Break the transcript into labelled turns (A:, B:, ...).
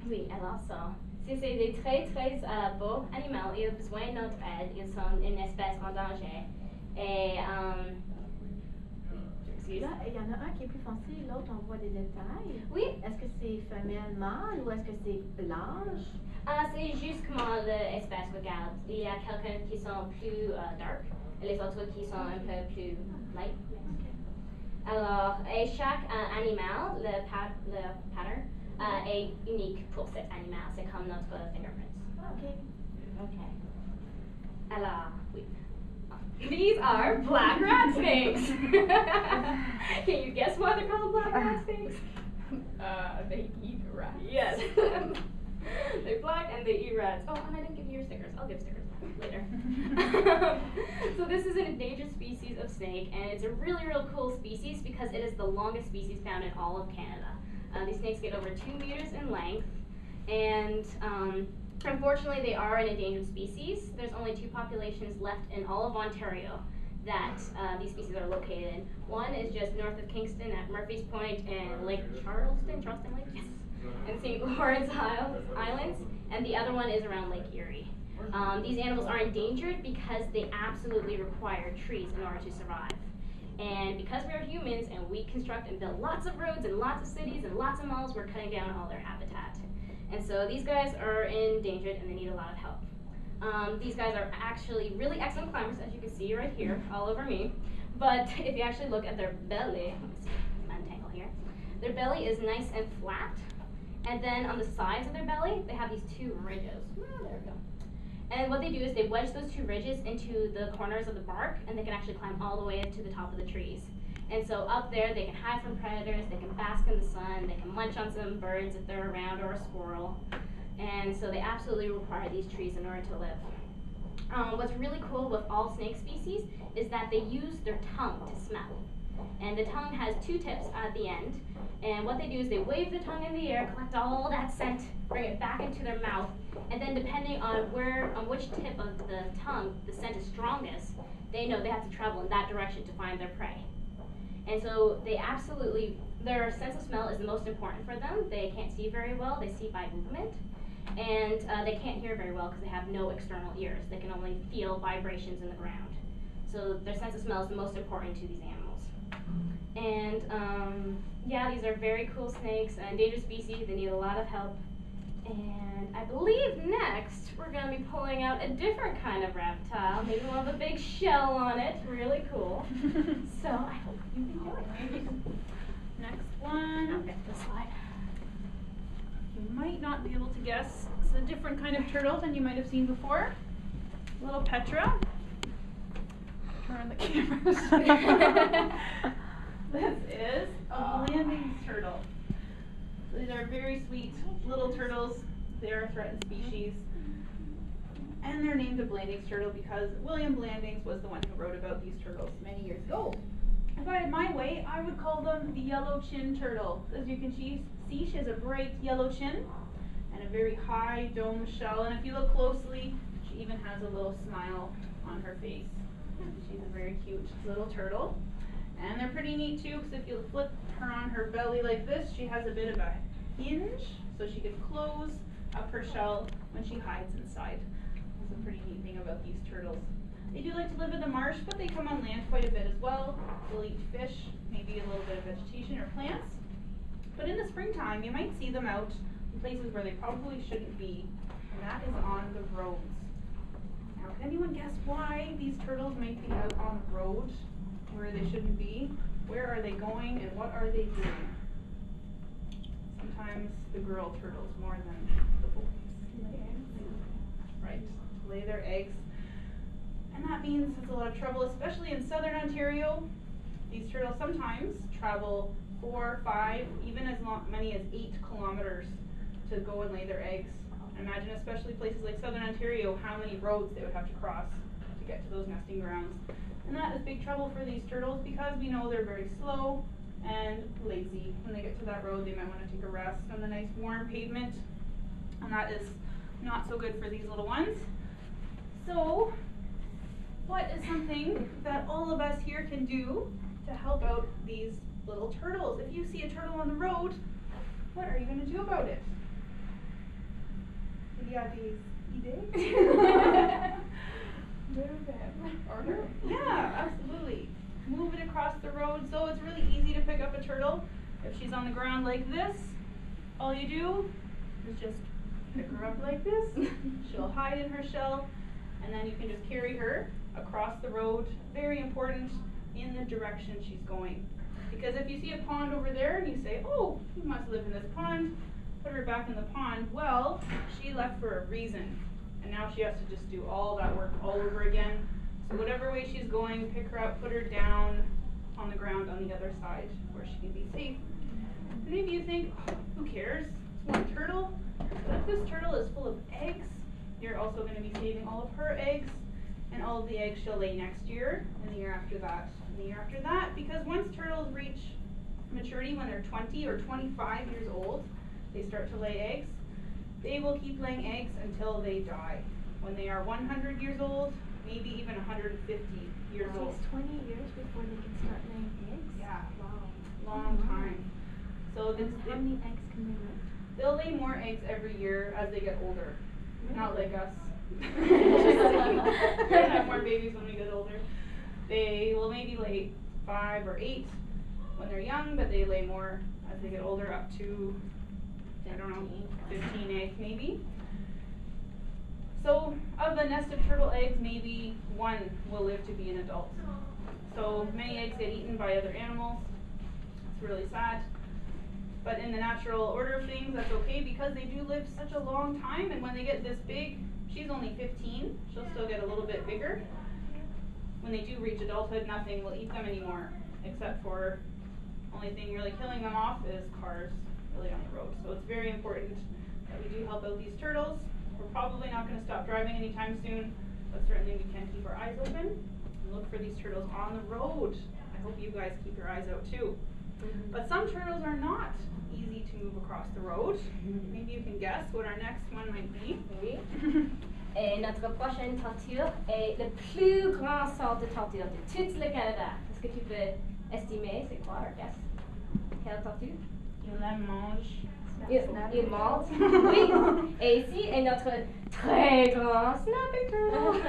A: Oui, alors ça. Si c'est des très très beaux animaux, ils ont besoin de notre aide, ils sont une espèce en danger. Et,
B: Là, il y en a un qui est plus foncé, l'autre on voit des détails.
A: Oui.
B: Est-ce que c'est femelle, mâle ou est-ce que c'est l'âge?
A: C'est juste comment l'espèce regarde. Il y a quelqu'un qui sont plus dark et les autres qui sont un peu plus light.
B: Okay.
A: Alors, et chaque animal, le pattern, est unique pour cet animal. C'est comme notre fingerprints.
B: Okay.
A: Okay. Alors, oui. These are black rat snakes. Can you guess why they're called black rat snakes?
C: They eat rats.
A: Yes. They're black and they eat rats. Oh, and I didn't give you your stickers. I'll give stickers later. So this is an endangered species of snake, and it's a really, real cool species because it is the longest species found in all of Canada. These snakes get over 2 meters in length, and unfortunately, they are an endangered species. There's only 2 populations left in all of Ontario that these species are located in. One is just north of Kingston at Murphy's Point and Lake Charleston Lake, yes, and St. Lawrence Islands, and the other one is around Lake Erie. These animals are endangered because they absolutely require trees in order to survive. And because we are humans and we construct and build lots of roads and lots of cities and lots of malls, we're cutting down all their habitat. And so these guys are endangered and they need a lot of help. These guys are actually really excellent climbers, as you can see right here, all over me. But if you actually look at their belly, let me see, untangle here. Their belly is nice and flat. And then on the sides of their belly, they have these 2 ridges. There we go. And what they do is they wedge those 2 ridges into the corners of the bark, and they can actually climb all the way to the top of the trees. And so up there, they can hide from predators, they can bask in the sun, they can munch on some birds if they're around, or a squirrel. And so they absolutely require these trees in order to live. What's really cool with all snake species is that they use their tongue to smell. And the tongue has 2 tips at the end. And what they do is they wave their tongue in the air, collect all that scent, bring it back into their mouth, and then depending on which tip of the tongue the scent is strongest, they know they have to travel in that direction to find their prey. And so they absolutely, their sense of smell is the most important for them. They can't see very well, they see by movement. And they can't hear very well because they have no external ears. They can only feel vibrations in the ground. So their sense of smell is the most important to these animals. And yeah, these are very cool snakes, an endangered species. They need a lot of help. And I believe next we're going to be pulling out a different kind of reptile, maybe one with a big shell on it. Really cool. So I hope you enjoy it.
C: Next one.
A: Okay, this slide.
C: You might not be able to guess. It's a different kind of turtle than you might have seen before. Little Petra. Turn the camera. This is a landing turtle. These are very sweet little turtles. They are a threatened species. And they're named a Blandings turtle because William Blandings was the one who wrote about these turtles many years ago. If I had my way, I would call them the yellow chin turtle. As you can see, she has a bright yellow chin and a very high dome shell. And if you look closely, she even has a little smile on her face. She's a very cute little turtle. And they're pretty neat too, because if you flip her on her belly like this, she has a bit of a hinge, so she can close up her shell when she hides inside. That's a pretty neat thing about these turtles. They do like to live in the marsh, but they come on land quite a bit as well. They'll eat fish, maybe a little bit of vegetation or plants. But in the springtime, you might see them out in places where they probably shouldn't be, and that is on the roads. Now, can anyone guess why these turtles might be out on the road where they shouldn't be? Where are they going and what are they doing? Sometimes the girl turtles more than the boys. Lay eggs. Right, lay their eggs. And that means it's a lot of trouble, especially in southern Ontario. These turtles sometimes travel 4, 5, even as many as 8 kilometers to go and lay their eggs. Imagine, especially places like southern Ontario, how many roads they would have to cross to get to those nesting grounds. And that is big trouble for these turtles because we know they're very slow and lazy. When they get to that road, they might want to take a rest on the nice warm pavement, and that is not so good for these little ones. So, what is something that all of us here can do to help out these little turtles? If you see a turtle on the road, what are you going to do about it? Il y a des idées? Yeah, absolutely. Move it across the road. So it's really easy to pick up a turtle. If she's on the ground like this, all you do is just pick her up like this. She'll hide in her shell, and then you can just carry her across the road. Very important, in the direction she's going. Because if you see a pond over there and you say, oh, you must live in this pond, put her back in the pond, well, she left for a reason. And now she has to just do all that work all over again. So whatever way she's going, pick her up, put her down on the ground on the other side where she can be safe. And maybe you think, oh, who cares? It's one turtle. But if this turtle is full of eggs, you're also going to be saving all of her eggs and all of the eggs she'll lay next year and the year after that and the year after that. Because once turtles reach maturity when they're 20 or 25 years old, they start to lay eggs. They will keep laying eggs until they die. When they are 100 years old, maybe even 150 years old.
B: It takes 20 years before they can start laying eggs?
C: Yeah.
B: Wow.
C: Long time. So
B: How many eggs can they lay?
C: they'll lay more eggs every year as they get older. Not like us. We don't have more babies when we get older. They will maybe lay 5 or 8 when they're young, but they lay more as they get older, up to, I don't know, 15 eggs maybe. So of the nest of turtle eggs, maybe 1 will live to be an adult. So many eggs get eaten by other animals. It's really sad. But in the natural order of things, that's okay because they do live such a long time, and when they get this big, she's only 15, she'll still get a little bit bigger. When they do reach adulthood, nothing will eat them anymore, except for, only thing really killing them off is cars really on the road. So it's very important that we do help out these turtles. We're probably not going to stop driving anytime soon, but certainly we can keep our eyes open and look for these turtles on the road. I hope you guys keep your eyes out too. But some turtles are not easy to move across the road. Maybe you can guess what our next one might be.
A: Oui. Et notre prochaine torture est le plus grand sort de torture de tout le Canada. Est-ce que tu peux estimer c'est quoi, or guess? Quelle tortue?
C: Il la mange.
A: Il mange. Oui. Et ici est notre très grand snapping turtle.